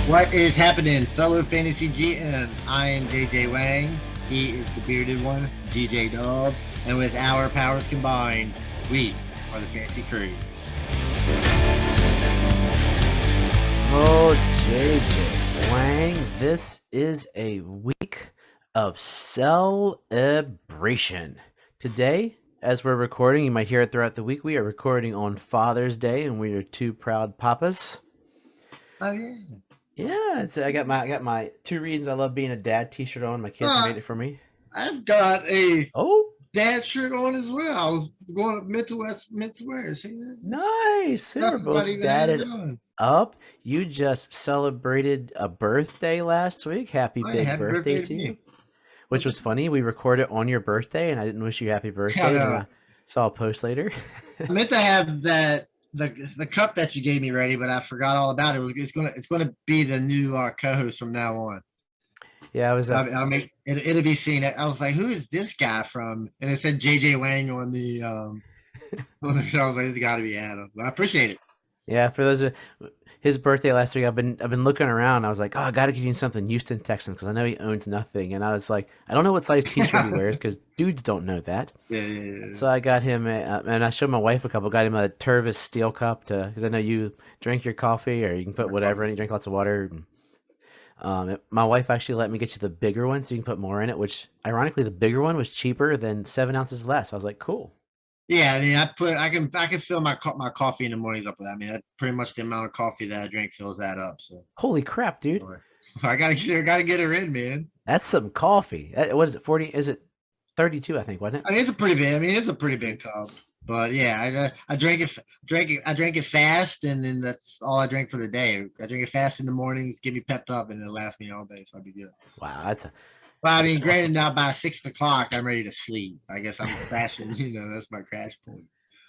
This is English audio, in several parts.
What is happening, fellow Fantasy GM? I am JJ Wang. He is the bearded one, DJ Dub. And with our powers combined, we are the Fantasy Couriers. Oh, JJ Wang, this is a week of celebration. Today, as we're recording, you might hear it throughout the week, we are recording on Father's Day, and we are two proud papas. Oh yeah. Yeah, I got my 2 reasons I love being a dad t-shirt on. My kids made it for me. I've got a Oh, dad shirt on as well. I was going up mid to west, mid to where? See that? nice. We're both dadded up. You just celebrated a birthday last week. Happy big birthday to you. Which was funny. We recorded on your birthday, and I didn't wish you happy birthday. And I saw a post later. I meant to have the cup that you gave me ready, but I forgot all about it. It's gonna be the new co-host from now on. Yeah, I was. I'll make it'll be seen. I was like, who is this guy from? And it said JJ Wang on the I was like, it's got to be Adam. But I appreciate it. Yeah, for those his birthday last week, I've been looking around. I was like, oh, I got to get him something Houston Texans because I know he owns nothing. And I was like, I don't know what size t-shirt he wears because dudes don't know that. Yeah. So I got him, and I showed my wife a couple. Got him a Tervis steel cup because I know you drink your coffee or you can put whatever in it. You drink lots of water. My wife actually let me get you the bigger one so you can put more in it. Which ironically, the bigger one was cheaper than 7 ounces less. So I was like, cool. Yeah, I mean, I can fill my coffee in the mornings up with that. I mean, that's pretty much the amount of coffee that I drink fills that up. So holy crap, dude! I gotta get her in, man. That's some coffee. What is it? 40? Is it 32? I think, wasn't it? I mean, it's a pretty big cup. But yeah, I drank it fast, and then that's all I drank for the day. I drink it fast in the mornings, get me pepped up, and it'll last me all day, so I'll be good. Wow, that's. Well, I mean, granted, now by 6 o'clock, I'm ready to sleep. I guess I'm crashing. That's my crash point.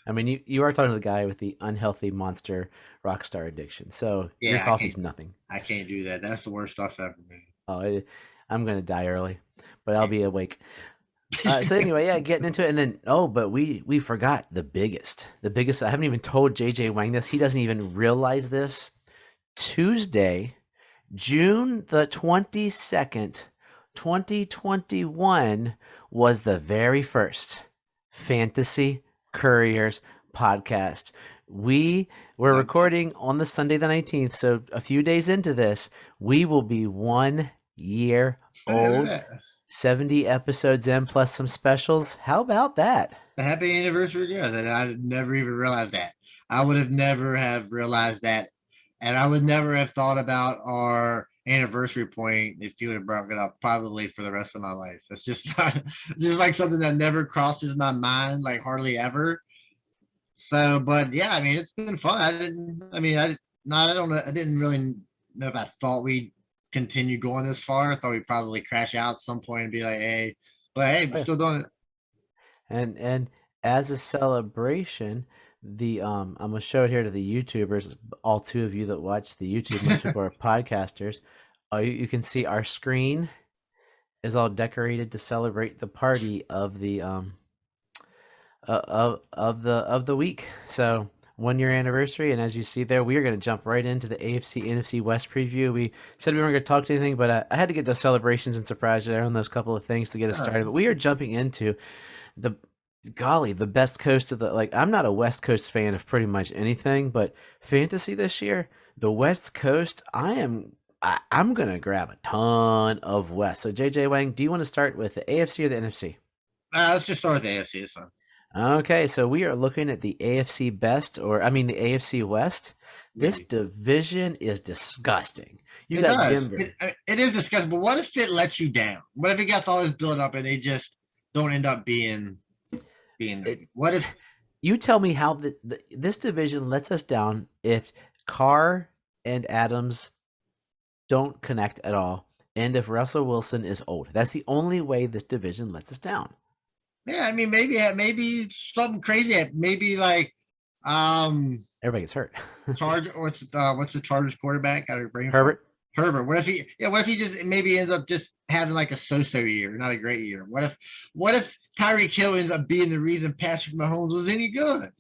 I mean, you are talking to the guy with the unhealthy monster rockstar addiction. So your coffee's nothing. I can't do that. That's the worst stuff ever, man. Oh, I'm gonna die early, but I'll be awake. So anyway, yeah, getting into it, and then but we forgot the biggest. I haven't even told JJ Wang this. He doesn't even realize this. Tuesday, June the 22nd. 2021 was the very first Fantasy Couriers podcast. We were recording on the Sunday the 19th, so a few days into this, we will be 1 year old, 70 episodes in plus some specials. How about that? A happy anniversary, yes. And I never even realized that. I would have never have realized that, and I would never have thought about our anniversary point if you would have brought it up probably for the rest of my life. It's just just like something that never crosses my mind, like hardly ever. So, but yeah, I mean, it's been fun. I didn't really know if I thought we'd continue going this far. I thought we'd probably crash out at some point and be like, hey, but hey, we're still doing it. And as a celebration, I'm gonna show it here to the YouTubers, all 2 of you that watch the YouTube, most people are podcasters. You can see our screen is all decorated to celebrate the party of the of the week. So 1 year anniversary, and as you see there, we are going to jump right into the AFC NFC West preview. We said we weren't going to talk to anything, but I had to get those celebrations and surprise there on those couple of things to get us started. But we are jumping into the best coast of I'm not a West Coast fan of pretty much anything, but fantasy this year, the West Coast, I'm gonna grab a ton of West. So JJ Wang, do you want to start with the AFC or the NFC? Let's just start with the AFC. It's fine. Okay, so we are looking at the AFC the AFC West. This division is disgusting. You got Denver. It is disgusting, but what if it lets you down? What if it gets all this build up and they just don't end up being what if you tell me how this division lets us down if Carr and Adams don't connect at all, and if Russell Wilson is old? That's the only way this division lets us down. Yeah, I mean, maybe something crazy. Maybe like everybody gets hurt. What's the Chargers quarterback? Herbert. What if he just maybe ends up just having like a so-so year, not a great year? What if Tyreek Hill ends up being the reason Patrick Mahomes was any good?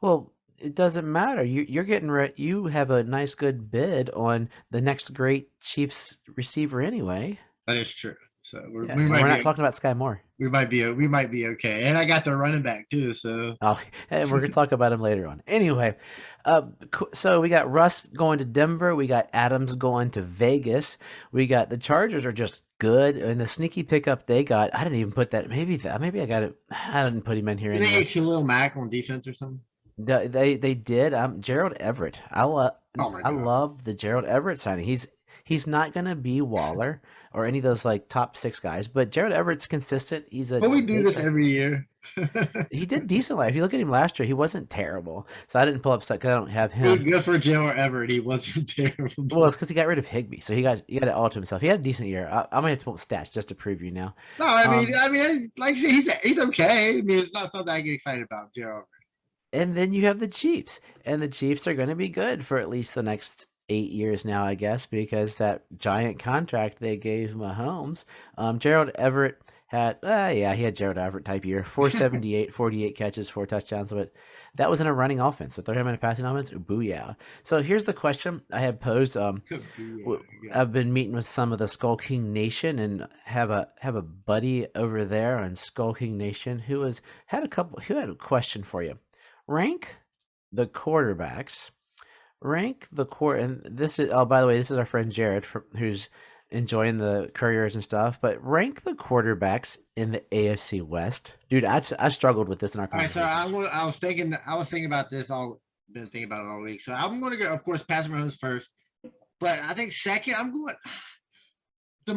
Well, it doesn't matter. You're getting you have a nice good bid on the next great Chiefs receiver anyway. That is true. So Yeah, we and might we're be not talking about Sky Moore. we might be okay. And I got the running back too. So Oh, and we're gonna talk about him later on. Anyway, so we got Russ going to Denver. We got Adams going to Vegas. We got the Chargers are just good, and the sneaky pickup they got. I didn't even put that. Maybe I got it. I didn't put him in here did they anyway. get Khalil Mack on defense or something? They did. Gerald Everett. Oh my I god. love the Gerald Everett signing. He's not gonna be Waller or any of those like top six guys, but Gerald Everett's consistent. He's a But we do big this guy. every year. He did decently. If you look at him last year, he wasn't terrible. So I didn't pull up stuff because I don't have him. Dude, good for Gerald Everett. He wasn't Well, it's terrible. because he got rid of Higby, so he got it all to himself. He had a decent year. I'm gonna have to pull up stats just to prove you now. No, Um, like I said, he's okay. I mean, it's not something I get excited about, Gerald. and then you have the Chiefs, and the Chiefs are going to be good for at least the next 8 years now, I guess, because that giant contract they gave Mahomes. Gerald Everett had, yeah, he had Gerald Everett type year, 478, 48 catches, 4 touchdowns, but that was in a running offense. So throw him in a passing offense, booyah. So here's the question I had posed. Yeah. I've been meeting with some of the Skull King Nation and have a buddy over there on Skull King Nation who had a question for you. Rank the quarterbacks. Rank the and this is, oh, by the way, this is our friend Jared who's enjoying the Couriers and stuff. But rank the quarterbacks in the AFC West, dude. I struggled with this in our All right, so conversation. I was thinking about this been thinking about it all week. So I'm going to go, of course, Patrick Mahomes first, but I think second, I'm going. The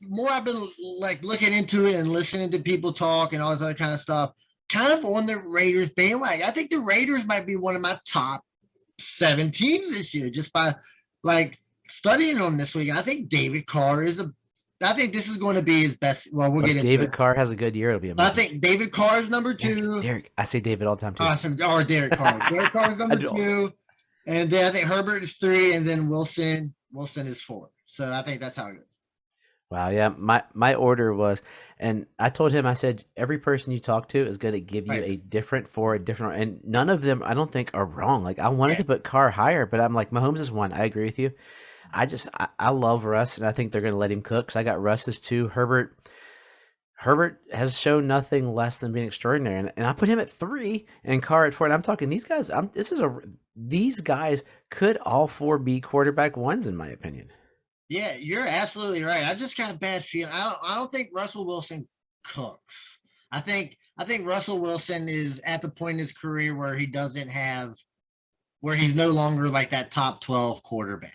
more I've been like looking into it and listening to people talk and all this other kind of stuff, kind of on the Raiders bandwagon. I think the Raiders might be one of my top 7 teams this year just by like studying them this week. And I think David Carr is a. I think this is going to be his best. Well, we'll If get into David it. Carr has a good year, it'll be I amazing. think David Carr is number two. Derek, I say David all the time too. Awesome. Or Derek Carr. Derek Carr is I number do. two. And then I think Herbert is three. And then Wilson is four. So I think that's how it goes. Wow, yeah. My order was, and I told him, I said every person you talk to is going to give you Right. a different four, a different, and none of them I don't think are wrong. Like I wanted Yeah. to put Carr higher, but I'm like Mahomes is one. I agree with you. I love Russ, and I think they're going to let him cook. So I got Russ as two. Herbert has shown nothing less than being extraordinary, and I put him at three and Carr at four. And I'm talking these guys. These guys could all four be quarterback ones in my opinion. Yeah, you're absolutely right. I've just got a bad feeling. I don't think Russell Wilson cooks. I think Russell Wilson is at the point in his career where he's no longer like that top 12 quarterback.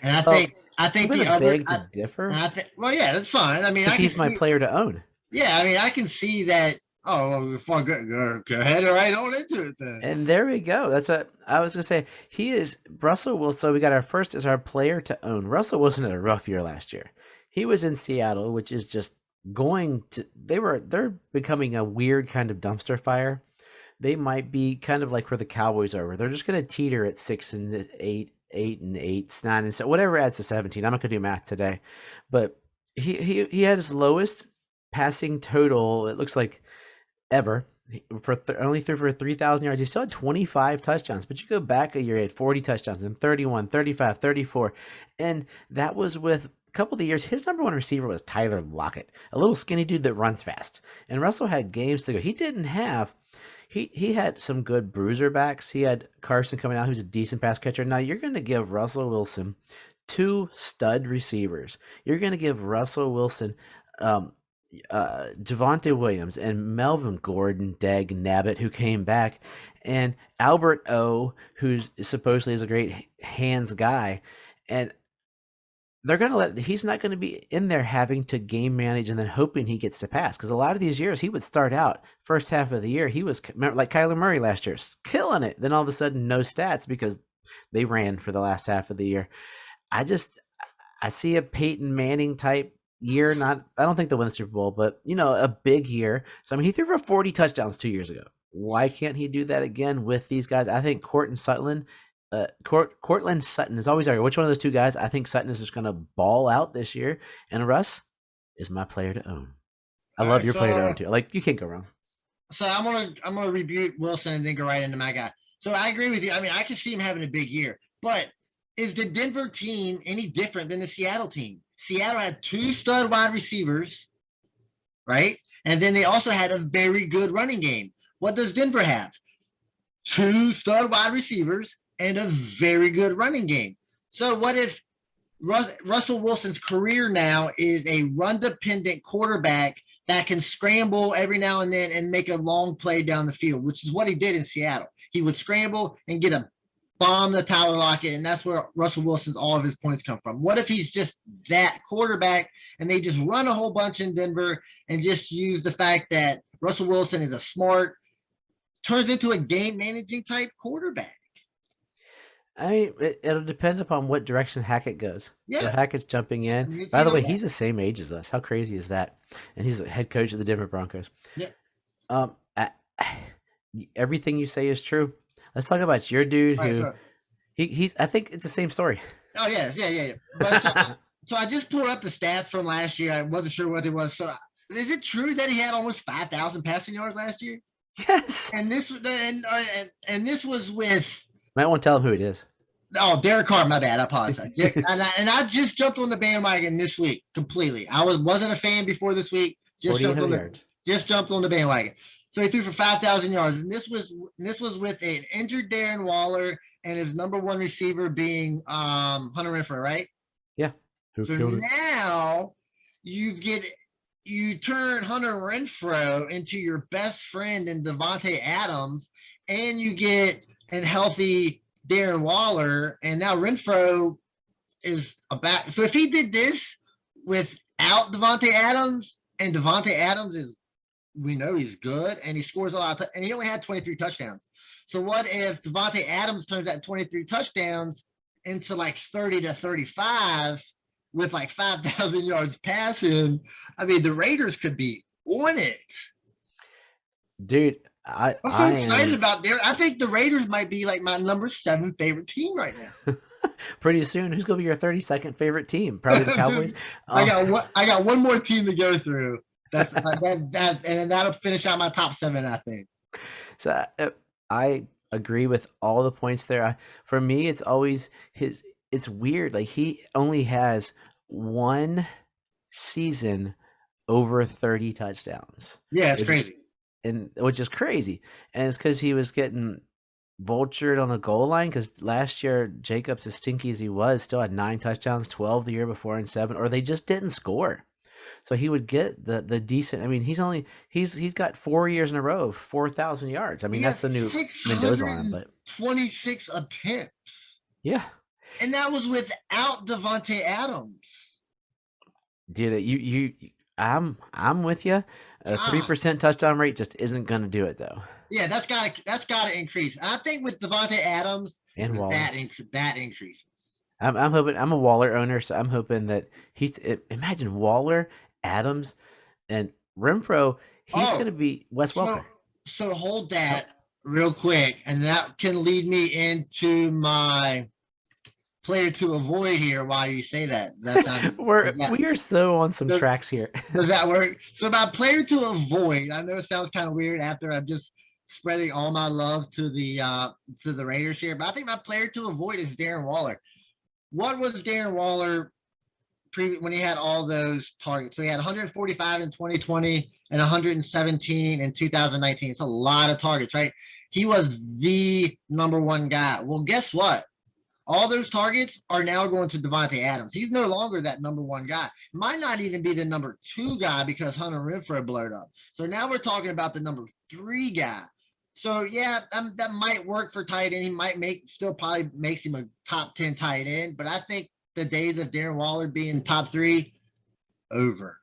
And Well, I think I'm going the to other beg to differ and I think well yeah, that's fine. I mean, because I can he's my see player to own. yeah, I mean, I can see that oh, well, if I go ahead right on into it then. And there we go. That's what I was gonna say. He is Russell Wilson. So we got our first as our player to own. Russell Wilson had a rough year last year. He was in Seattle, which is just going to they're becoming a weird kind of dumpster fire. They might be kind of like where the Cowboys are, where they're just gonna teeter at 6 and 8, 8 and 8, 9 and 7, whatever adds to 17. I'm not gonna do math today, but he had his lowest passing total. It looks like ever. Only threw for 3,000 yards. He still had 25 touchdowns, but you go back a year, he had 40 touchdowns and 31, 35, 34. And that was with a couple of the years. His number one receiver was Tyler Lockett, a little skinny dude that runs fast. And Russell had games to go. He had some good bruiser backs. He had Carson coming out, who's a decent pass catcher. Now you're going to give Russell Wilson two stud receivers. You're going to give Russell Wilson Javonte Williams and Melvin Gordon, Dag Nabbit, who came back, and Albert O, who supposedly is a great hands guy, and he's not going to be in there having to game manage and then hoping he gets to pass, because a lot of these years he would start out first half of the year he was like Kyler Murray last year, killing it, then all of a sudden no stats because they ran for the last half of the year. I see a Peyton Manning type year. I don't think they'll win the Super Bowl, but a big year. So I mean, he threw for 40 touchdowns 2 years ago. Why can't he do that again with these guys? I think Courtland Sutton is always arguing which one of those two guys. I think Sutton is just going to ball out this year, and Russ is my player to own. I All love right, your player to so own too. Like you can't go wrong. So I'm gonna rebuke Wilson and then go right into my guy. So I agree with you. I mean, I can see him having a big year, but is the Denver team any different than the Seattle team? Seattle had two stud wide receivers, right? And then they also had a very good running game. What does Denver have? Two stud wide receivers and a very good running game. So what if Russell Wilson's career now is a run-dependent quarterback that can scramble every now and then and make a long play down the field, which is what he did in Seattle. He would scramble and get a bomb the Tyler Lockett, and that's where Russell Wilson's all of his points come from. What if he's just that quarterback and they just run a whole bunch in Denver and just use the fact that Russell Wilson is a smart, turns into a game managing type quarterback? I mean, it'll depend upon what direction Hackett goes. So Yeah. Hackett's jumping I in. mean, it's By the either way, way. he's the same age as us. How crazy is that? And he's the head coach of the Denver Broncos. Yeah. Um, I, everything you say is true. Let's talk about your dude All right, who so he's. I think it's the same story. oh yeah. But so I just pulled up the stats from last year. I wasn't sure what it was. So is it true that he had almost 5,000 passing yards last year? Yes. And this was with Might want to tell him who it is. Derek Carr. My bad. I apologize. Yeah, and I just jumped on the bandwagon this week completely. I wasn't a fan before this week. Just jumped 4,800 on yards. just jumped on the bandwagon. So he threw for 5,000 yards, and this was with an injured Darren Waller and his number one receiver being Hunter Renfrow, right? Yeah. Who So killed it? now you turn Hunter Renfrow into your best friend in Devontae Adams, and you get a healthy Darren Waller, and now Renfrow is about. So if he did this without Devontae Adams, and Devontae Adams is, we know he's good, and he scores a lot, and he only had 23 touchdowns. So what if Devontae Adams turns that 23 touchdowns into like 30 to 35 with like 5,000 yards passing? I mean, the Raiders could be on it. Dude, I'm so I excited am about there. I think the Raiders might be like my number 7 favorite team right now. pretty soon. Who's gonna be your 32nd favorite team? Probably the Cowboys. I got one more team to go through. That's that, and that'll finish out my top 7, I think. So I agree with all the points there. For me, it's always his. It's weird. Like he only has one season over 30 touchdowns, Yeah, it's which is, crazy. which is crazy. And it's because he was getting vultured on the goal line. Because last year, Jacobs, as stinky as he was, still had 9 touchdowns, 12 the year before, and 7, or they just didn't score. So he would get the decent. I mean, he's got 4 years in a row of 4,000 yards. I mean, that's the new Mendoza line, but 26 attempts, yeah, and that was without Devontae Adams. dude, I'm with you. A 3% touchdown rate just isn't going to do it though. Yeah, that's got to increase. I think with Devontae Adams, And Waller. that increases. I'm hoping. I'm a Waller owner, so I'm hoping that imagine Waller, Adams, and Renfrow. He's going to be Wes Welker. So hold that real quick, and that can lead me into my player to avoid here while you say that. Does that sound, we are so on some tracks here. Does that work? So my player to avoid, I know it sounds kind of weird after I'm just spreading all my love to the Raiders here, but I think my player to avoid is Darren Waller. What was Darren Waller when he had all those targets? So he had 145 in 2020 and 117 in 2019. It's a lot of targets, right? He was the number one guy. Well, guess what? All those targets are now going to Devontae Adams. He's no longer that number one guy. Might not even be the number 2 guy because Hunter Renfrow blowed up. So now we're talking about the number 3 guy. So yeah, that might work for tight end. He might probably makes him a top 10 tight end, but I think the days of Darren Waller being top 3 over.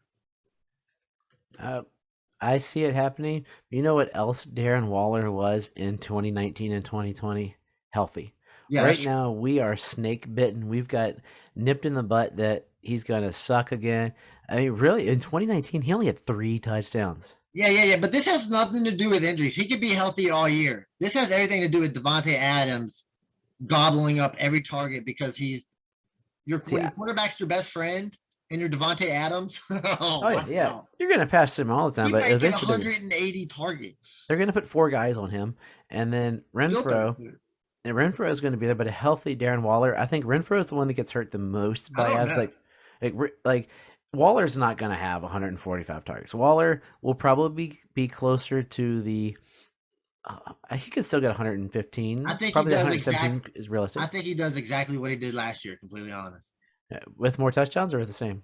I see it happening. You know what else Darren Waller was in 2019 and 2020? Healthy. Yeah, right now we are snake bitten. We've got nipped in the butt that he's gonna suck again. I mean, really, in 2019 he only had 3 touchdowns. Yeah. But this has nothing to do with injuries. He could be healthy all year. This has everything to do with Devontae Adams gobbling up every target because your quarterback's your best friend, and your Devontae Adams. Oh yeah, yeah. Wow. You're gonna pass him all the time, He but might get eventually 180 targets. they're gonna put 4 guys on him, and then Field Renfro. throws. And Renfro is going to be there, but a healthy Darren Waller. I think Renfro is the one that gets hurt the most I by don't abs. know. Like Waller's not going to have 145 targets. Waller will probably be closer to the. He could still get 115. I think he Probably does 117 is realistic. I think he does exactly what he did last year. Completely honest. With more touchdowns or with the same?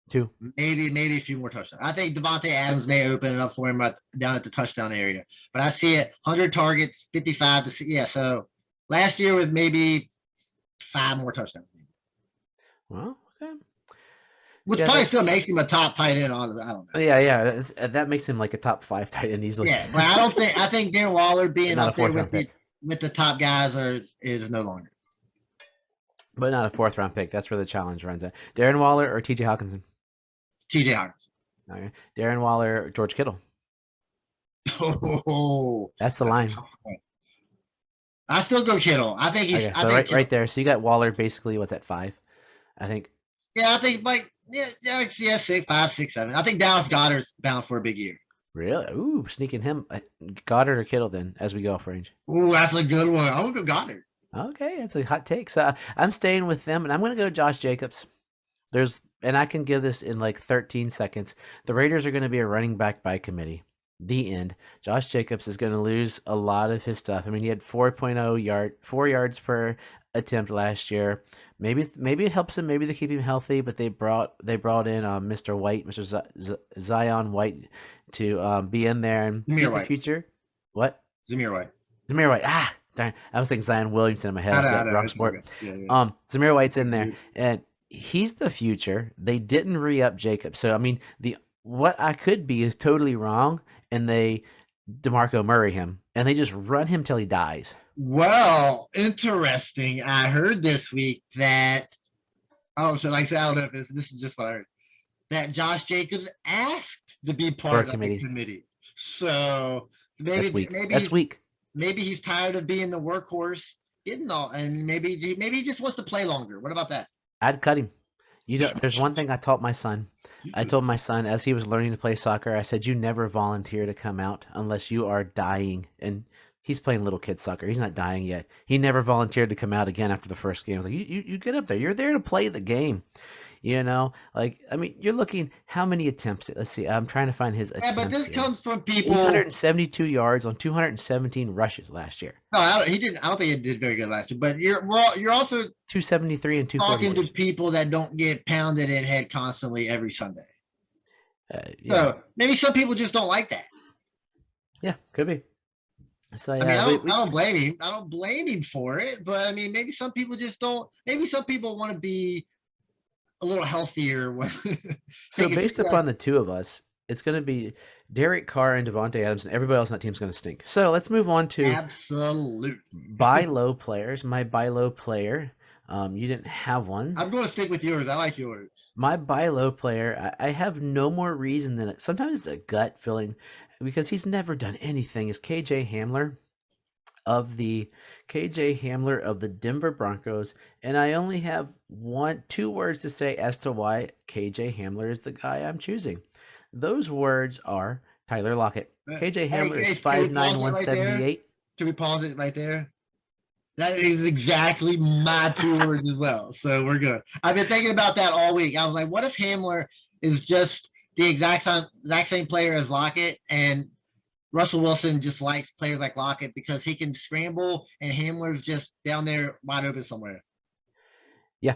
2. Maybe a few more touchdowns. I think Devontae Adams may open it up for him down at the touchdown area. But I see it 100 targets, 55 to yeah. So last year with maybe 5 more touchdowns. Well, okay. Which probably still makes him a top tight end. I don't know. Yeah. That makes him like a top 5 tight end easily. Yeah, but I think Darren Waller being not up a there with the top guys is no longer. But not a 4th round pick. That's where the challenge runs at. Darren Waller or T.J. Hawkinson? T.J. Hawkinson. Okay. Darren Waller or George Kittle? Oh, that's the line. I still go Kittle. I think he's okay, right there. So you got Waller basically what's at 5, I think. Yeah, I think like 6, 5, 6, 7. I think Dallas Goedert's bound for a big year. Really? Ooh, sneaking him. Goddard or Kittle then as we go off range. Ooh, that's a good one. I'm gonna go Goddard. Okay, that's a hot take. So I'm staying with them, and I'm gonna go Josh Jacobs. And I can give this in like 13 seconds. The Raiders are going to be a running back by committee. The end. Josh Jacobs is going to lose a lot of his stuff. I mean, he had 4 yards per attempt last year. Maybe it helps him. Maybe they keep him healthy. But they brought in Mr. White, Mr. Zion White, to be in there, and he's the future. What? Zamir White. Ah, darn! I was thinking Zion Williamson in my head. Wrong sport. Yeah. Zamir White's in there, and he's the future. They didn't re-up Jacobs, so I mean, what I could be is totally wrong, and they DeMarco Murray him, and they just run him till he dies. Well, interesting. I heard this week that so like I said, I don't know if this is just what I heard, that Josh Jacobs asked to be part of the committee. So maybe that's weak. Maybe he's tired of being the workhorse, and maybe he just wants to play longer. What about that? I'd cut him. There's one thing I taught my son. I told my son as he was learning to play soccer, I said, you never volunteer to come out unless you are dying. And he's playing little kid soccer. He's not dying yet. He never volunteered to come out again after the first game. I was like, you get up there. You're there to play the game. You're looking how many attempts. Let's see. I'm trying to find his attempts. Yeah, but this comes from people. 872 yards on 217 rushes last year. No, he didn't. I don't think he did very good last year. But you're also 273 and 248. Talking to people that don't get pounded in head constantly every Sunday. Yeah. So maybe some people just don't like that. Yeah, could be. So yeah, I don't blame him. I don't blame him for it. But I mean, maybe some people just don't. Maybe some people want to be a little healthier. So based upon the two of us, it's going to be Derek Carr and Devontae Adams, and everybody else on that team is going to stink. So let's move on to buy low players. My buy low player, you didn't have one. I'm going to stick with yours. I like yours. My buy low player, I have no more reason than sometimes it's a gut feeling because he's never done anything. Is KJ Hamler of the Denver Broncos, and I only have 2 words to say as to why KJ Hamler is the guy I'm choosing. Those words are Tyler Lockett. KJ Hamler is 5'9", 178. Can we pause it right there? That is exactly my 2 words as well. So we're good. I've been thinking about that all week. I was like, what if Hamler is just the exact same player as Lockett, and Russell Wilson just likes players like Lockett because he can scramble, and Hamler's just down there wide open somewhere. Yeah,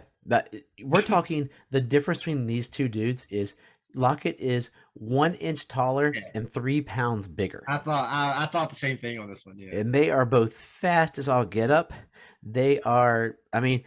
we're talking the difference between these two dudes is Lockett is 1 inch taller and 3 pounds bigger. I thought the same thing on this one. Yeah, and they are both fast as all get up. They are. I mean,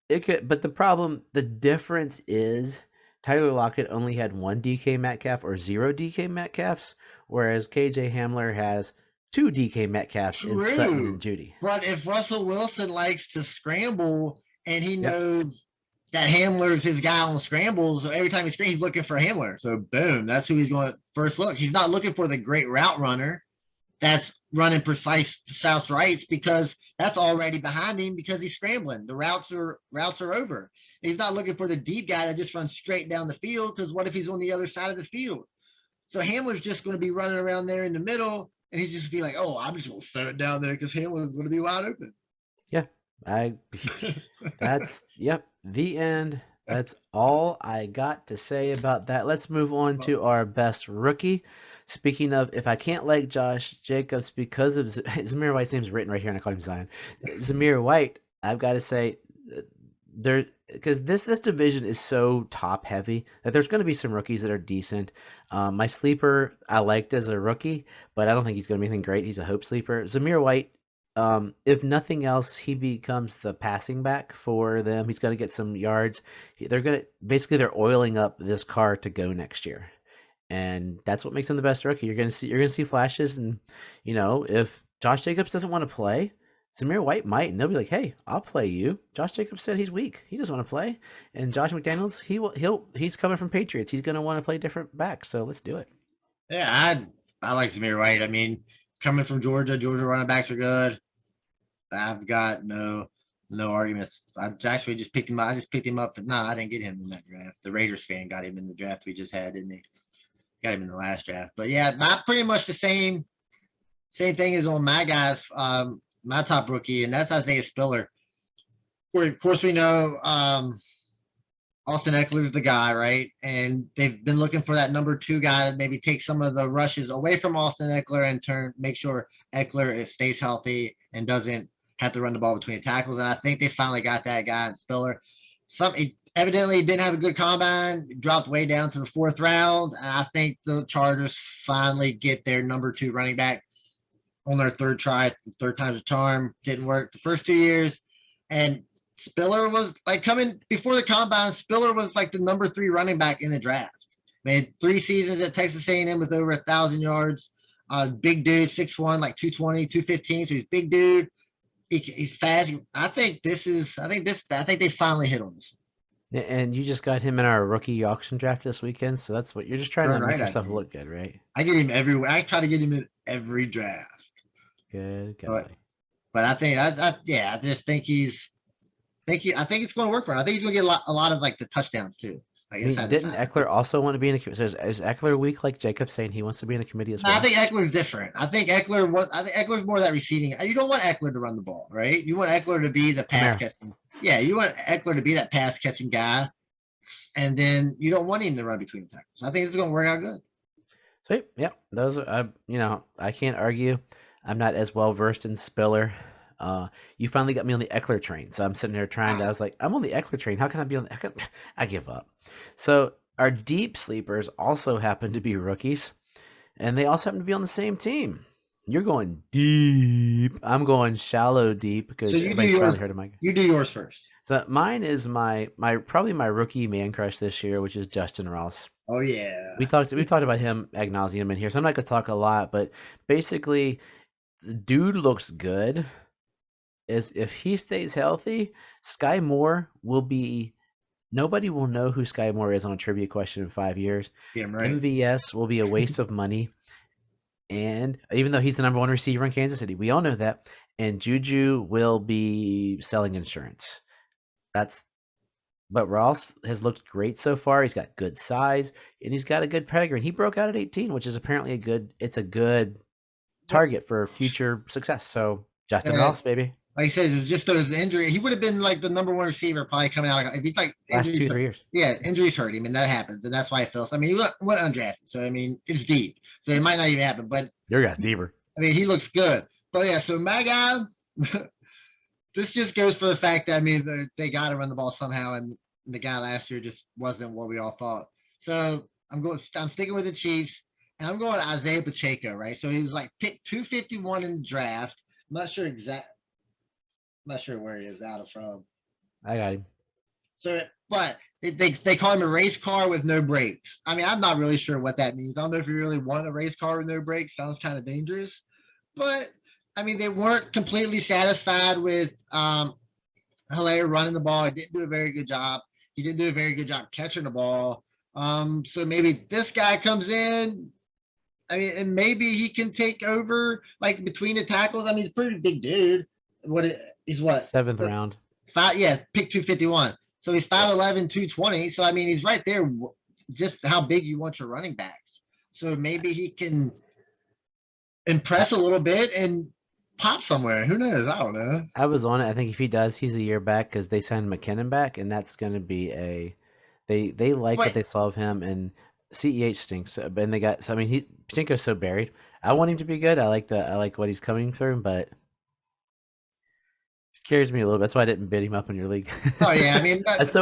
but the difference is Tyler Lockett only had 1 DK Metcalf or 0 DK Metcalfs, whereas KJ Hamler has 2 DK Metcalfs in Sutton and Judy. But if Russell Wilson likes to scramble and he knows that Hamler's his guy on scrambles, so every time he screams, he's looking for Hamler. So boom, that's who he's going to first look. He's not looking for the great route runner that's running precise south rights because that's already behind him because he's scrambling. The routes are over. He's not looking for the deep guy that just runs straight down the field, because what if he's on the other side of the field? So Hamler's just going to be running around there in the middle, and he's just be like, oh, I'm just going to throw it down there because Hamler's going to be wide open. Yeah, that's yep, the end. That's all I got to say about that. Let's move on to our best rookie. Speaking of, if I can't like Josh Jacobs because of Zamir White's name's written right here, and I called him Zion. Zamir White, I've got to say, there because this division is so top heavy that there's going to be some rookies that are decent. My sleeper I liked as a rookie, but I don't think he's going to be anything great. He's a hope sleeper. Zamir White, if nothing else, he becomes the passing back for them. He's going to get some yards. They're oiling up this car to go next year, and that's what makes him the best rookie. You're going to see flashes, and if Josh Jacobs doesn't want to play, Zamir White might, and they'll be like, "Hey, I'll play you." Josh Jacobs said he's weak; he doesn't want to play, and Josh McDaniels, he's coming from Patriots. He's going to want to play different backs, so let's do it. Yeah, I like Zamir White. I mean, coming from Georgia running backs are good. I've got no arguments. I actually just picked him up. I just picked him up, but no, I didn't get him in that draft. The Raiders fan got him in the draft we just had, didn't he? Got him in the last draft. But yeah, not pretty much the same thing as on my guys. My top rookie, and that's Isaiah Spiller. Of course, we know Austin Eckler's the guy, right? And they've been looking for that number 2 guy to maybe take some of the rushes away from Austin Eckler and make sure Eckler stays healthy and doesn't have to run the ball between tackles. And I think they finally got that guy in Spiller. He evidently didn't have a good combine, dropped way down to the 4th round. And I think the Chargers finally get their number 2 running back on their third time's a charm. Didn't work the first 2 years. And Spiller was like coming before the combine. Spiller was like the number 3 running back in the draft. Made 3 seasons at Texas A&M with over 1,000 yards. Big dude, 6'1", like 220, 215. So he's a big dude. He's fast. I think they finally hit on this. And you just got him in our rookie auction draft this weekend, so that's what you're just trying to make yourself look good, right? I get him everywhere. I try to get him in every draft. Good guy. But I think I just think I think it's going to work for him. I think he's going to get a lot of like the touchdowns too. Didn't Eckler also want to be in a committee? So is Eckler weak like Jacob saying he wants to be in a committee as well? I think Eckler's different. I think Eckler's more that receiving. You don't want Eckler to run the ball, right? You want Eckler to be the pass catching. Yeah, you want Eckler to be that pass catching guy, and then you don't want him to run between the tackles. I think it's going to work out good. Sweet. Yeah, those are. I can't argue. I'm not as well versed in Spiller. You finally got me on the Eckler train, so I'm sitting there trying to. I was like, I'm on the Eckler train. How can I be on the Eckler? I give up. So our deep sleepers also happen to be rookies, and they also happen to be on the same team. You're going deep. I'm going shallow deep because everybody's finally heard of my. You do yours first. So mine is my probably my rookie man crush this year, which is Justin Ross. Oh yeah. We talked about him ad nauseum in here, so I'm not gonna talk a lot, but basically, the dude looks good. If he stays healthy, Sky Moore will be. Nobody will know who Sky Moore is on a trivia question in 5 years. Yeah, right. MVS will be a waste of money. And even though he's the number 1 receiver in Kansas City, we all know that. And Juju will be selling insurance. But Ross has looked great so far. He's got good size and he's got a good pedigree. And he broke out at 18, which is apparently a good target for future success. So Justin Ross, baby. Like I said, it was just those injuries. He would have been like the number 1 receiver probably coming out. If he's like last 2-3 years. Yeah, injuries hurt him, and that happens, and that's why it feels. I mean, he went undrafted, so I mean, it's deep, so it might not even happen. But your guy's deeper. I mean, he looks good. But yeah, so my guy, this just goes for the fact that I mean they got to run the ball somehow, and the guy last year just wasn't what we all thought. So I'm sticking with the Chiefs, and I'm going Isaiah Pacheco, right? So he was like picked 251 in the draft. I'm not sure where he is out of from. I got him. So, but they call him a race car with no brakes. I mean, I'm not really sure what that means. I don't know if you really want a race car with no brakes. Sounds kind of dangerous. But, I mean, they weren't completely satisfied with Hilaire running the ball. He didn't do a very good job. He didn't do a very good job catching the ball. So maybe this guy comes in. I mean, and maybe he can take over, like, between the tackles. I mean, he's a pretty big dude. He's what? 7th round. Pick 251. So he's 5'11", 220. So I mean, he's right there. Just how big you want your running backs. So maybe he can impress a little bit and pop somewhere. Who knows? I don't know. I was on it. I think if he does, he's a year back because they signed McKinnon back, and that's going to be they like what But they saw of him, and CEH stinks. And they got so I mean he Pachinko's so buried. I want him to be good. I like what he's coming through, but scares me a little bit. That's why I didn't bid him up in your league. oh yeah, I mean, I was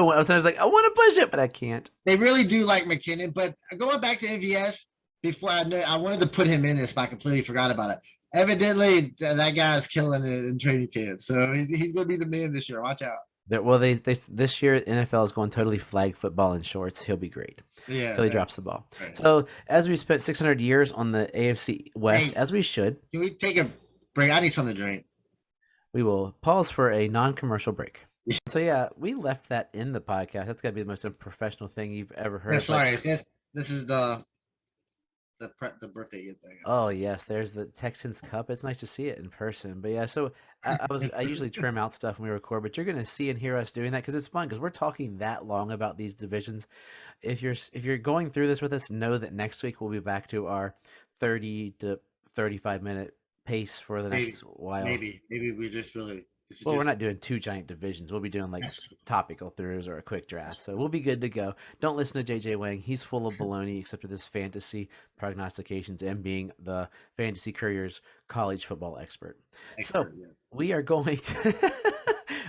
like, I want to push it, but I can't. they really do like McKinnon. But going back to MVS, before I knew, I wanted to put him in this, but I completely forgot about it. Evidently, that guy's killing it in training camp, so he's going to be the man this year. Watch out. Well, they this year NFL is going totally flag football in shorts. He'll be great Yeah. until he drops the ball. Right. So as we spent 600 years on the AFC West, Hey, as we should, can we take a break? I need something to drink. we will pause for a non-commercial break. Yeah. So yeah, we left that in the podcast. That's got to be the most unprofessional thing you've ever heard. Yeah, sorry, this is the birthday thing. Oh yes, there's the Texans Cup. It's nice to see it in person. But yeah, so I usually trim out stuff when we record, but you're gonna see and hear us doing that because it's fun because we're talking that long about these divisions. If you're going through this with us, know that next week we'll be back to our 30 to 35-minute pace for the maybe, next while. maybe we just really. Well, we're not doing two giant divisions. We'll be doing like topical throughs or a quick draft. So we'll be good to go. Don't listen to JJ Wang. He's full of baloney except for this fantasy prognostications and being the Fantasy Couriers college football expert. So we are going to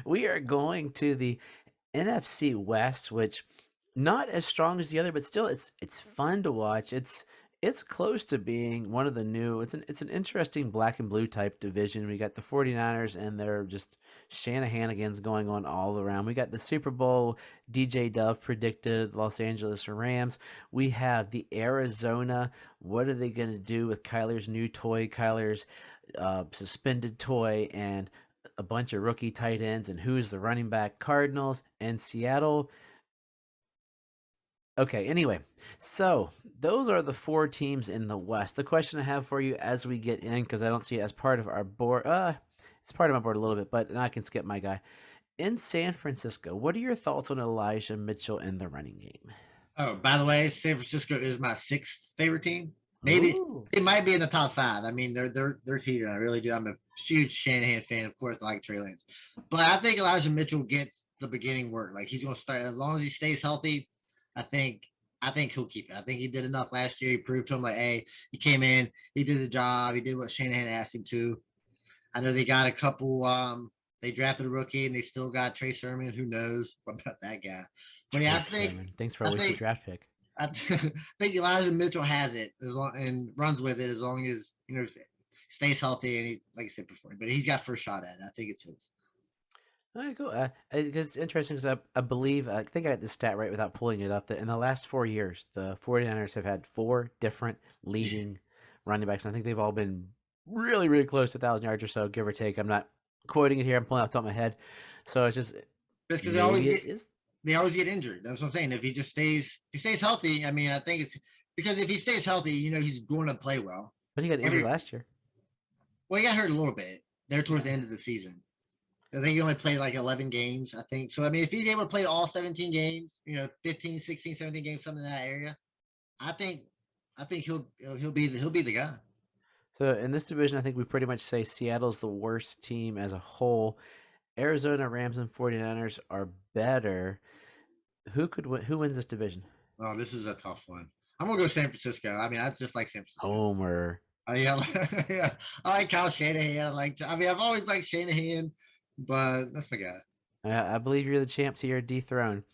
we are going to the NFC West, which not as strong as the other, but still it's fun to watch. It's close to being one of the new it's an interesting black and blue type division. We got the 49ers and their just Shanahanigans going on all around. We got the Super Bowl DJ Dove predicted Los Angeles Rams. We have the Arizona. What are they going to do with Kyler's new toy, Kyler's suspended toy, and a bunch of rookie tight ends, and who's the running back? Cardinals and Seattle. Okay, anyway, so those are the four teams in the West. The question I have for you as we get in, because I don't see it as part of our board, it's part of my board a little bit, but now I can skip my guy. In San Francisco, what are your thoughts on Elijah Mitchell in the running game? Oh, by the way, San Francisco is my sixth favorite team. Maybe it might be in the top five. I mean, they're teetering. I really do. I'm a huge Shanahan fan. Of course, I like Trey Lance, but I think Elijah Mitchell gets the beginning work. Like he's going to start as long as he stays healthy. I think he'll keep it. I think he did enough last year. He proved to him like, hey, he came in, he did the job, he did what Shanahan asked him to. I know they got a couple. They drafted a rookie and they still got Trey Sermon. Who knows what about that guy? But yeah, I think. Thanks for a wasted draft pick. I think Elijah Mitchell has it and runs with it as long as stays healthy and he, like I said before. But he's got first shot at it. I think it's his. All right, cool. It's interesting because I believe, I think I got this stat right without pulling it up, that in the last 4 years, the 49ers have had 4 different leading running backs. And I think they've all been really, really close to 1,000 yards or so, give or take. I'm not quoting it here. I'm pulling off the top of my head. So it's just because they always get injured. That's what I'm saying. If he stays healthy, I mean, I think it's because if he stays healthy, he's going to play well. But he got injured last year. Well, he got hurt a little bit there towards the end of the season. I think he only played like 11 games, I think. So, I mean, if he's able to play all 17 games, 15, 16, 17 games, something in that area, I think he'll be the guy. So, in this division, I think we pretty much say Seattle's the worst team as a whole. Arizona, Rams, and 49ers are better. Who wins this division? Oh, this is a tough one. I'm going to go San Francisco. I mean, I just like San Francisco. Homer. Yeah. I like Kyle Shanahan. I've always liked Shanahan. But that's my guy. I believe you're the champ to your dethrone.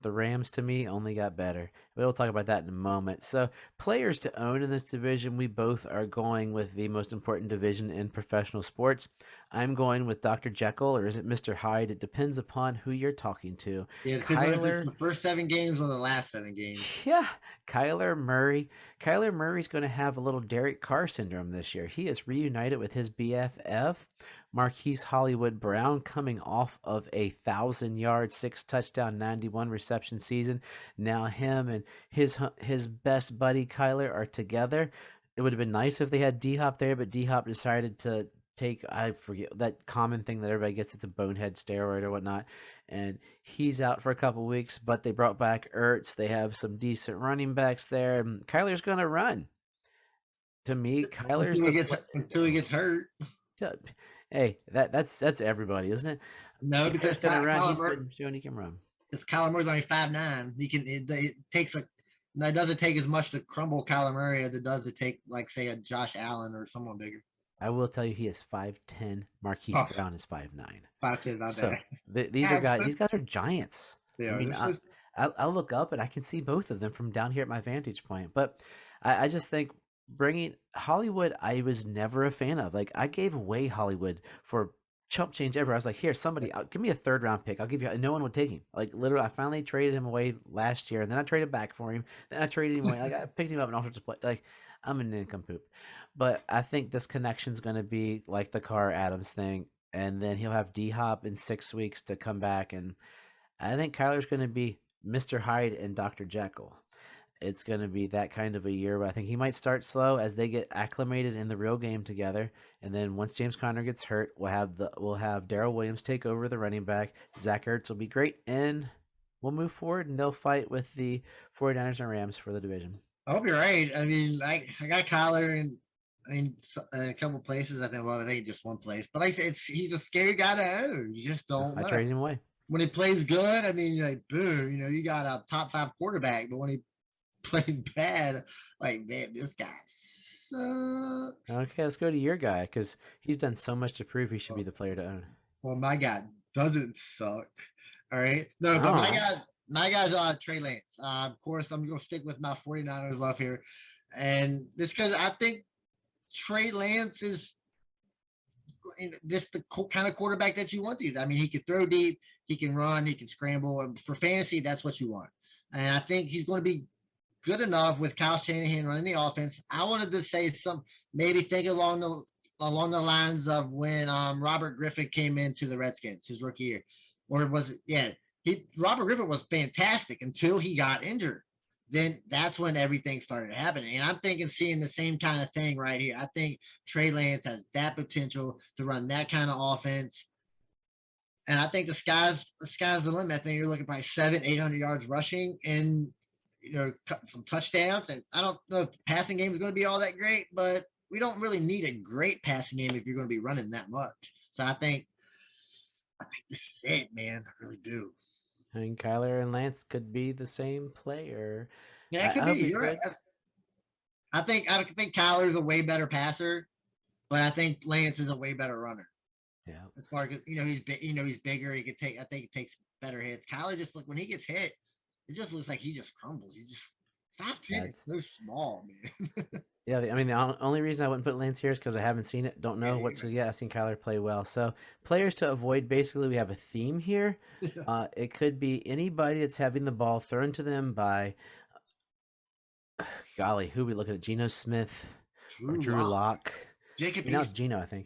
The Rams, to me, only got better. We'll talk about that in a moment. So, players to own in this division, we both are going with the most important division in professional sports. I'm going with Dr. Jekyll, or is it Mr. Hyde? It depends upon who you're talking to. Yeah, Kyler, the first 7 games or the last 7 games. Yeah, Kyler Murray. Kyler Murray's going to have a little Derek Carr syndrome this year. He is reunited with his BFF, Marquise Hollywood Brown, coming off of a 1,000-yard, 6-touchdown, 91 reception season. Now him and his best buddy Kyler are together. It would have been nice if they had D-Hop there, but D-Hop decided to take, I forget, that common thing that everybody gets, it's a bonehead steroid or whatnot, and he's out for a couple weeks. But they brought back Ertz. They have some decent running backs there. And Kyler's going to run. To me, Kyler's the until he gets hurt. Hey, that's everybody, isn't it? No, because Kyler's going to run. He's been showing he can run. Because Kyler Murray's only 5'9". He can. It takes a. It doesn't take as much to crumble Kyler Murray as it does to take, like, say, a Josh Allen or someone bigger. I will tell you, he is 5'10". Marquise Brown is 5'9". 5'10", not So these are guys. These guys are giants. Yeah, I mean, I'll look up and I can see both of them from down here at my vantage point. But I just think bringing Hollywood, I was never a fan of. Like, I gave away Hollywood for chump change ever. I was like, here, somebody, give me a 3rd round pick. I'll give you. And no one would take him. Like, literally, I finally traded him away last year, and then I traded back for him. Then I traded him away. Like, I picked him up in all sorts of play. Like, I'm an nincompoop. But I think this connection's going to be like the Carr Adams thing, and then he'll have D-Hop in 6 weeks to come back, and I think Kyler's going to be Mr. Hyde and Dr. Jekyll. It's going to be that kind of a year, but I think he might start slow as they get acclimated in the real game together. And then once James Conner gets hurt, we'll have Darrell Williams take over the running back. Zach Ertz will be great, and we'll move forward, and they'll fight with the 49ers and Rams for the division. I hope you're right. I mean, I got Kyler in a couple places. I think just one place, but he's a scary guy to own. You just don't know. I traded him away. When he plays good, I mean, you're like, boo, you got a top 5 quarterback, but when he played bad, like, man, this guy sucks. Okay, let's go to your guy, because he's done so much to prove he should be the player to own. Well, my guy doesn't suck. All right. No, but my guy's Trey Lance. Of course, I'm going to stick with my 49ers love here. And it's because I think Trey Lance is just the kind of quarterback that you want to use. I mean, he can throw deep, he can run, he can scramble. And for fantasy, that's what you want. And I think he's going to be good enough with Kyle Shanahan running the offense. I wanted to say maybe think along the lines of when Robert Griffin came into the Redskins his rookie year, or was it? Yeah, Robert Griffin was fantastic until he got injured. Then that's when everything started happening. And I'm thinking seeing the same kind of thing right here. I think Trey Lance has that potential to run that kind of offense. And I think the sky's the limit. I think you're looking probably 700-800 yards rushing and some touchdowns. And I don't know if the passing game is going to be all that great, but we don't really need a great passing game if you're going to be running that much. So I think this is it, man. I really do. I mean, Kyler and Lance could be the same player. Yeah, it could be. You're right. I think Kyler's a way better passer, but I think Lance is a way better runner. Yeah. As far as he's bigger. He could take. I think he takes better hits. Kyler just when he gets hit, it just looks like he just crumbles. He just 5'10" is so small, man. Yeah, I mean, the only reason I wouldn't put Lance here is because I haven't seen it. Don't know what's yet. I've seen Kyler play well. So players to avoid, basically, we have a theme here. It could be anybody that's having the ball thrown to them by, golly, who are we looking at? Geno Smith or Drew Lock. Jacob Now it's Geno, I think.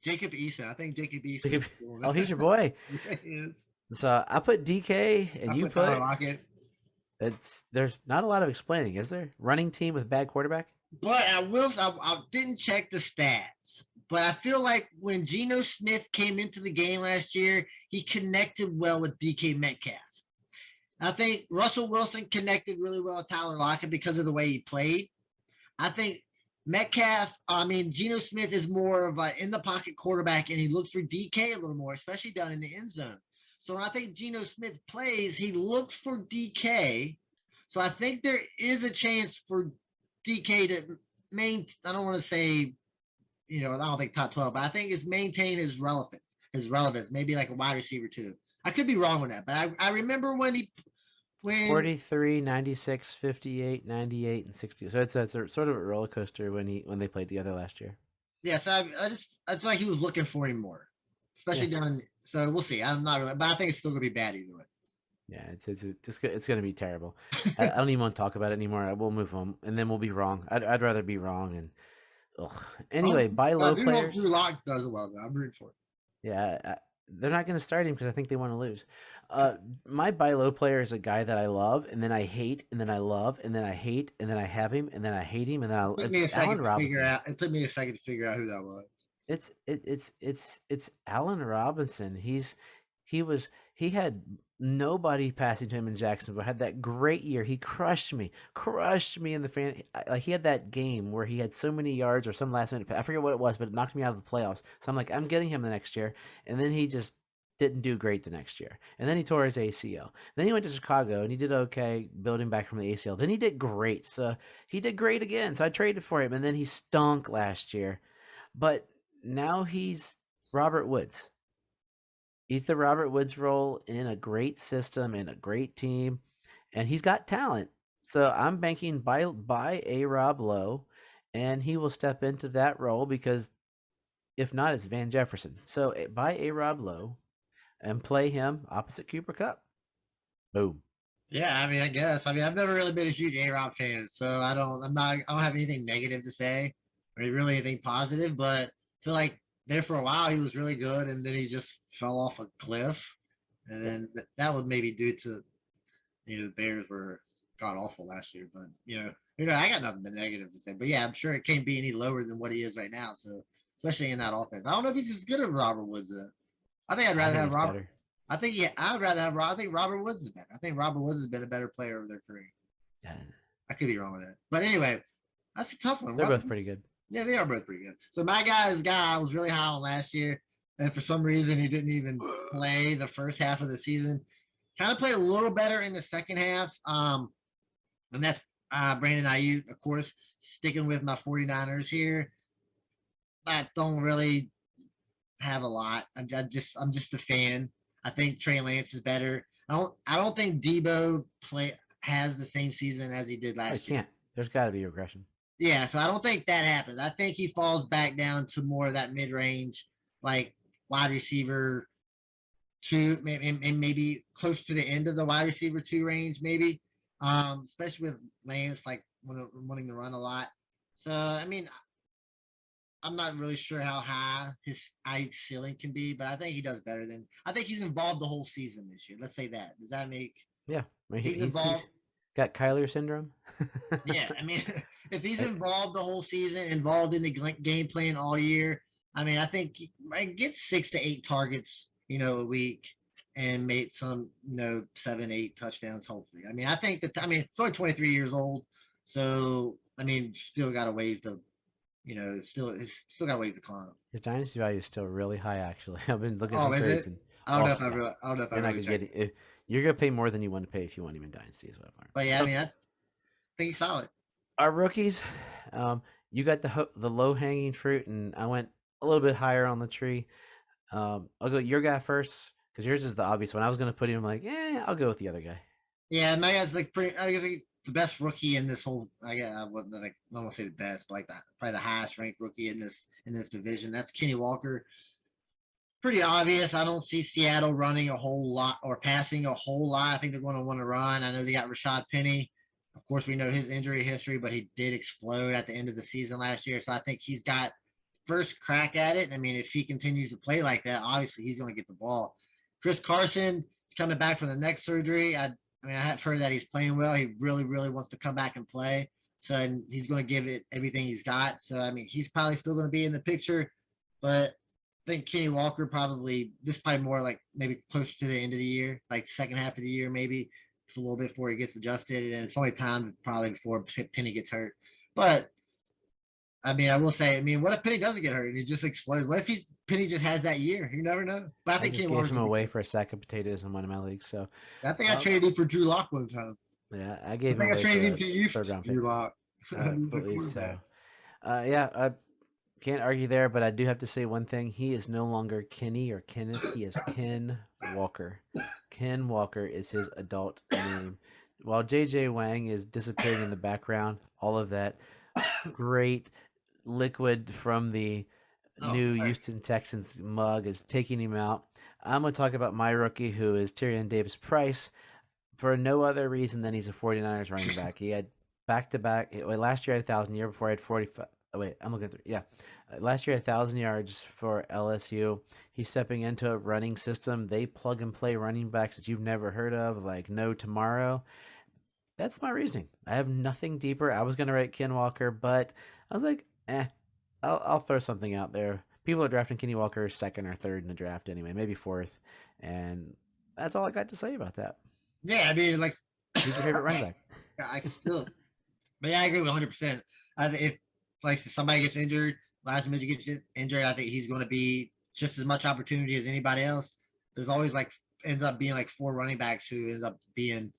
Jacob Eason. I think Jacob Eason. Oh, he's your boy. Yeah, he is. So I put DK, and you put Lockett. There's not a lot of explaining, is there? Running team with bad quarterback? But I didn't check the stats, but I feel like when Geno Smith came into the game last year, he connected well with DK Metcalf. I think Russell Wilson connected really well with Tyler Lockett because of the way he played. I think Geno Smith is more of an in-the-pocket quarterback, and he looks for DK a little more, especially down in the end zone. So when I think Geno Smith plays, he looks for DK. So I think there is a chance for DK to I don't want to say, I don't think top 12, but I think it's maintain his relevance, maybe like a wide receiver too. I could be wrong on that, but I remember when 43, 96, 58, 98, and 60. So it's sort of a roller coaster when they played together last year. Yeah, so I feel like he was looking for him more, especially down. So we'll see. I'm not really, but I think it's still gonna be bad either way. Yeah, it's going to be terrible. I don't even want to talk about it anymore. We'll move on, and then we'll be wrong. I'd rather be wrong. And anyway, buy low players. Drew Lock does well, though. I'm rooting for it. Yeah, they're not going to start him because I think they want to lose. My buy low player is a guy that I love, and then I hate, and then I love, and then I hate, and then I have him, and then I hate him, and then It took me a second to figure out. It took me a second to figure out who that was. It's Allen Robinson. He's He had nobody passing to him in Jacksonville. Had that great year. He crushed me in the fan. Like he had that game where he had so many yards or some last minute. I forget what it was, but it knocked me out of the playoffs. So I'm like, I'm getting him the next year, and then he just didn't do great the next year. And then he tore his ACL. Then he went to Chicago and he did okay building back from the ACL. Then he did great. So he did great again. So I traded for him, and then he stunk last year. But now he's Robert Woods. He's the Robert Woods role in a great system and a great team, and he's got talent. So I'm banking by a Rob Lowe, and he will step into that role because if not, it's Van Jefferson. So buy a Rob Lowe and play him opposite Cooper Cup. Boom. Yeah, I mean, I guess. I mean, I've never really been a huge A-Rob fan, so I don't have anything negative to say or really anything positive, but I feel like there for a while he was really good and then he just fell off a cliff. And then that was maybe due to, the Bears were god awful last year, but I got nothing but negative to say. But yeah, I'm sure it can't be any lower than what he is right now. So especially in that offense. I don't know if he's as good as Robert Woods. I think I'd I rather think have he's Robert. better. I think yeah, I'd rather have. I think Robert Woods is better. I think Robert Woods has been a better player over their career. Yeah, I could be wrong with that, but anyway, that's a tough one. they're both pretty good. Yeah, they are both pretty good. So my guy is a guy I was really high on last year, and for some reason he didn't even play the first half of the season. Kind of played a little better in the second half. And that's Brandon Ayuk, of course, sticking with my 49ers here. I don't really have a lot. I'm just a fan. I think Trey Lance is better. I don't think Debo has the same season as he did I last year. can't. There's got to be regression. Yeah, so I don't think that happens. I think he falls back down to more of that mid range, like wide receiver two, and maybe close to the end of the wide receiver two range, maybe. Especially with Lance like wanting to run a lot. So I mean, I'm not really sure how high his Ayuk ceiling can be, but I think he does better than. I think he's involved the whole season this year. Let's say that. Does that make? Yeah, I mean, If he's he's involved, got Kyler syndrome. yeah. I mean, if he's involved the whole season, involved in the game plan all year, I mean, I think he might get 6 to 8 targets, a week, and made some, 7, 8 touchdowns. Hopefully, I mean, I think that. I mean, it's only 23 years old, so I mean, still got a ways to it's still got ways to climb. His dynasty value is still really high, actually. I've been looking at Oh, some is trades it? and I yeah, don't know if I you're not really gonna get checked. it. You're gonna pay more than you want to pay if you want him in dynasty, is what I've learned. But yeah, I So mean, I think he's solid. our rookies, you got the low hanging fruit, and I went a little bit higher on the tree. I'll go your guy first because yours is the obvious one. I was gonna put him like, yeah, I'll go with the other guy. Yeah, my guy's like pretty. I guess he's the best rookie in this whole. I wouldn't like. I don't want to say the best, but like probably the highest ranked rookie in this division. That's Kenny Walker. Pretty obvious. I don't see Seattle running a whole lot or passing a whole lot. I think they're going to want to run. I know they got Rashad Penny. Of course, we know his injury history, but he did explode at the end of the season last year. So I think he's got first crack at it. I mean, if he continues to play like that, obviously he's going to get the ball. Chris Carson is coming back from the neck surgery. I have heard that he's playing well. He really, really wants to come back and play. So and he's going to give it everything he's got. So I mean, he's probably still going to be in the picture, but I think Kenny Walker probably more like maybe closer to the end of the year, like second half of the year, maybe just a little bit before he gets adjusted. And it's only time probably before Penny gets hurt. But I mean, I will say, I mean, what if Penny doesn't get hurt and he just explodes? What if Penny just has that year? You never know. But I I think just Kenny gave Walker's him gonna be away good. for a sack of potatoes in one of my leagues. So, I think I um, traded him for Drew Lock one time. yeah, I I gave him think I away for traded him a to you for third round pick. Drew Lock. I The believe so. quarterback. Yeah, I can't argue there, but I do have to say one thing. He is no longer Kenny or Kenneth. He is Ken Walker. Ken Walker is his adult name. While JJ Wang is disappearing in the background, all of that great liquid from the Oh, new sorry. Houston Texans mug is taking him out. I'm going to talk about my rookie, who is Tyrion Davis Price, for no other reason than he's a 49ers running back. He had back to back. Last year I had 1,000. Year before I had 45. Oh, wait, I'm looking through. Yeah. Last year I had 1,000 yards for LSU. He's stepping into a running system. They plug and play running backs that you've never heard of, like no tomorrow. That's my reasoning. I have nothing deeper. I was going to write Ken Walker, but I was like, I'll throw something out there. People are drafting Kenny Walker second or third in the draft anyway, maybe fourth. And that's all I got to say about that. Yeah, I mean, like, Who's your favorite running back? I can still, but yeah, I agree with 100%. If like somebody gets injured, last minute gets injured, I think he's going to be just as much opportunity as anybody else. There's always like ends up being like 4 running backs who ends up being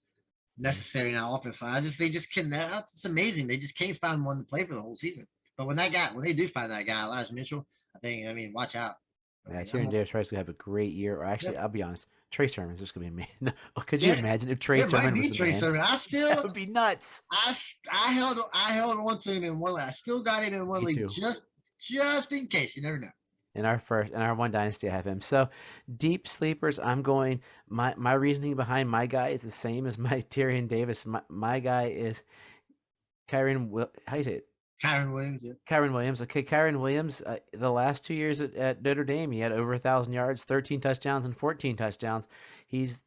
necessary in our offense. So they just can. It's amazing. They just can't find one to play for the whole season. But when they do find that guy, Elijah Mitchell, I mean, watch out. I Yeah, mean, Tyrion Davis Price gonna have a great year. Or yeah, actually, I'll be honest, Trey Sermon's just gonna be a man. Could you yeah, imagine if Trey it might Sermon was be the Trey man? Sermon. That would be nuts. I held on to him in one league. I still got him in one Me league too. just in case. You never know. In our one dynasty, I have him. So deep sleepers, I'm going. My reasoning behind my guy is the same as my Tyrion Davis. My guy is Kyron. How you say it? Kyron Williams. Yeah. Kyron Williams. Okay, Kyron Williams. The last 2 years at Notre Dame, he had over 1,000 yards, 13 touchdowns, and 14 touchdowns. He's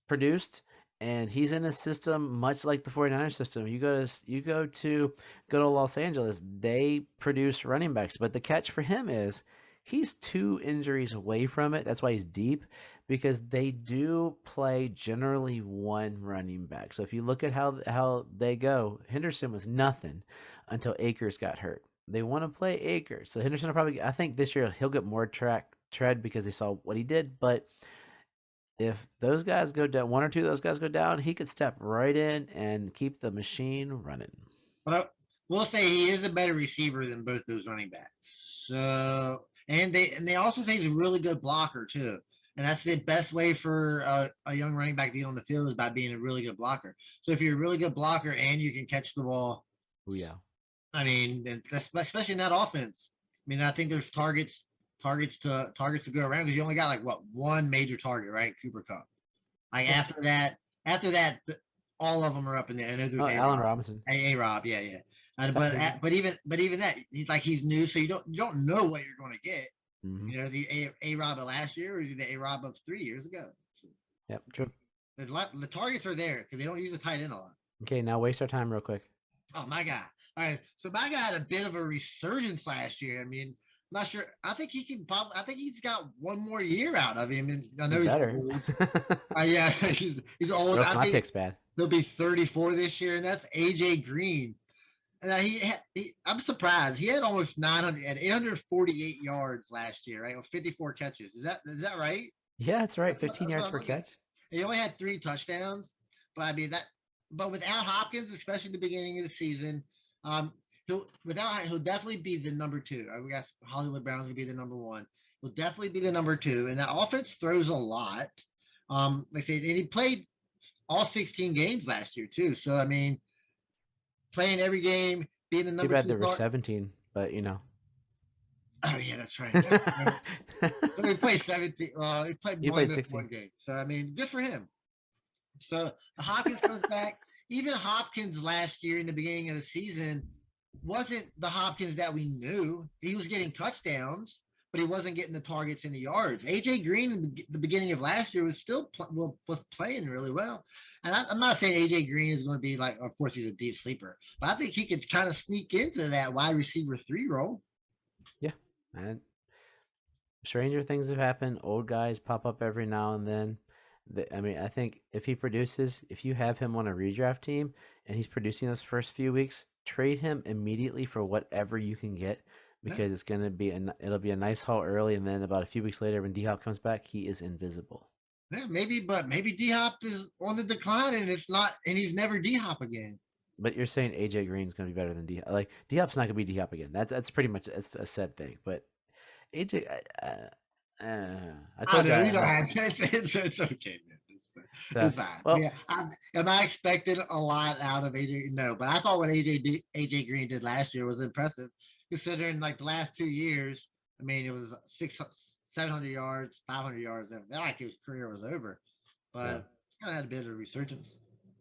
produced, and he's in a system much like the 49ers system. You go to good old Los Angeles, they produce running backs, but the catch for him is he's 2 injuries away from it. That's why he's deep, because they do play generally one running back. So if you look at how they go, Henderson was nothing until Akers got hurt. They want to play Akers. So Henderson will probably, I think this year he'll get more tread because they saw what he did, but if those guys go down, one or two of those guys go down, he could step right in and keep the machine running. But we'll say he is a better receiver than both those running backs. So and they also say he's a really good blocker too. And that's the best way for a young running back to get on the field is by being a really good blocker. So if you're a really good blocker and you can catch the ball, Oh yeah. I mean, especially in that offense. I mean, I think there's targets to go around because you only got like what one major target, right? Cooper Cup. Like Yeah. after that, all of them are up in there. I know there's Oh, A Allen Rob, Robinson. Rob, yeah, yeah. That's crazy. But even that, he's new, so you don't know what you're going to get. Mm-hmm. You know, the A Rob of last year or is he the A Rob of 3 years ago? So Yep, true. the targets are there because they don't use the tight end a lot. Okay, now waste our time real quick. Oh my god! All right, so my guy had a bit of a resurgence last year. I mean, I'm not sure. I think he can probably. I think he's got one more year out of him, and I know You he's better. old. Yeah, he's old. Or else I my think pick's bad. he'll be 34 this year, and that's AJ Green. And I'm surprised he had almost 900 and 848 yards last year, right? With 54 catches. Is that right? Yeah, that's right. 15 That's what yards I'm per looking at. catch. He only had 3 touchdowns, but I mean that. But without Hopkins, especially at the beginning of the season, um, he'll definitely be the number 2. We got Hollywood Brown's gonna be the number 1. He'll definitely be the number 2, and that offense throws a lot. Like I said, and he played all 16 games last year too. So I mean, playing every game, being the Too number bad 2 there were start. 17, but you know. Oh yeah, that's right. Yeah. So he played 17. He played You more played than 16. one game. So I mean, good for him. So Hopkins comes back. Even Hopkins last year in the beginning of the season wasn't the Hopkins that we knew. He was getting touchdowns, but he wasn't getting the targets and the yards. AJ Green in the beginning of last year was still was playing really well. And I'm not saying AJ Green is going to be like, of course, he's a deep sleeper, but I think he could kind of sneak into that wide receiver 3 role. Yeah. And stranger things have happened. Old guys pop up every now and then. I mean, I think if he produces, if you have him on a redraft team and he's producing those first few weeks, trade him immediately for whatever you can get because it's going to be it'll be a nice haul early, and then about a few weeks later when D Hop comes back, he is invisible. Yeah, maybe D Hop is on the decline and it's not, and he's never D Hop again. But you're saying AJ Green's going to be better than D Hop. Like D Hop's not going to be D Hop again. That's pretty much it's a said thing. But AJ, I told you. You know, it's okay, man. It's fine. Well, Yeah, am I expecting a lot out of AJ? No, but I thought what AJ Green did last year was impressive, considering like the last 2 years. I mean, it was 700 yards, 500 yards. Like his career was over, but yeah. kind of had a bit of a resurgence.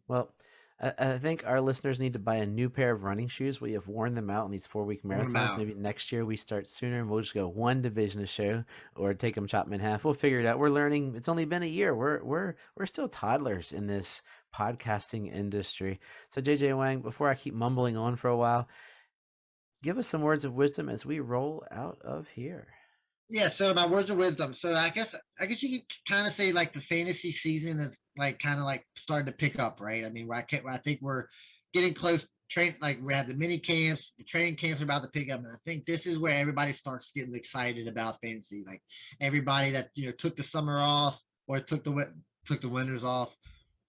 Well, I think our listeners need to buy a new pair of running shoes. We have worn them out in these 4-week marathons. Maybe next year we start sooner and we'll just go one division a show or take them, chop them in half. We'll figure it out. We're learning. It's only been a year. We're still toddlers in this podcasting industry. So JJ Wang, before I keep mumbling on for a while, give us some words of wisdom as we roll out of here. Yeah, so my words of wisdom. So I guess you could kind of say like the fantasy season is like kind of like starting to pick up, right? I mean, I think we're getting close. Like we have the mini camps, the training camps are about to pick up, and I think this is where everybody starts getting excited about fantasy. Like everybody that took the summer off or took the winters off,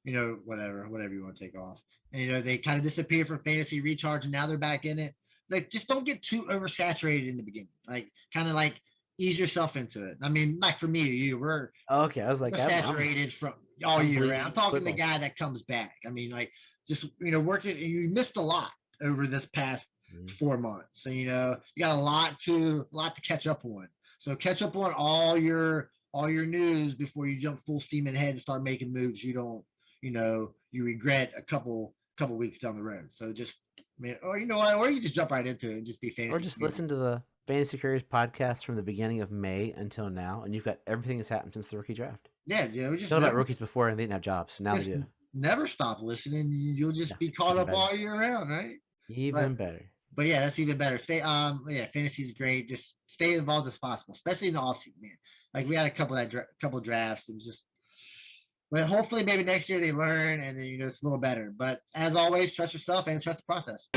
whatever you want to take off, and they kind of disappeared from fantasy recharge, and now they're back in it. Like just don't get too oversaturated in the beginning. Like kind of like ease yourself into it. I mean, like for me, Okay, I was like, we're I'm saturated from all I'm year round. bleeding I'm talking the football. guy that comes back. I mean, like just working. You missed a lot over this past Mhm. 4 months, so you got a lot to catch up on. So catch up on all your news before you jump full steam ahead and start making moves. You regret a couple weeks down the road. So just man, or you know what, or you just jump right into it and just be Or fantasy just crazy. listen to the Fantasy Couriers podcast from the beginning of May until now, and you've got everything that's happened since the rookie draft. Yeah, You just know about never rookies before and they didn't have jobs, so now they just do. never stop listening. You'll Yeah, just be caught even up better. all year round, right? Even But better. but yeah, that's even better. Yeah, fantasy's great. Just stay involved as possible, especially in the offseason, man. Like we had a couple drafts and just. But hopefully, maybe next year they learn and then, it's a little better. But as always, trust yourself and trust the process.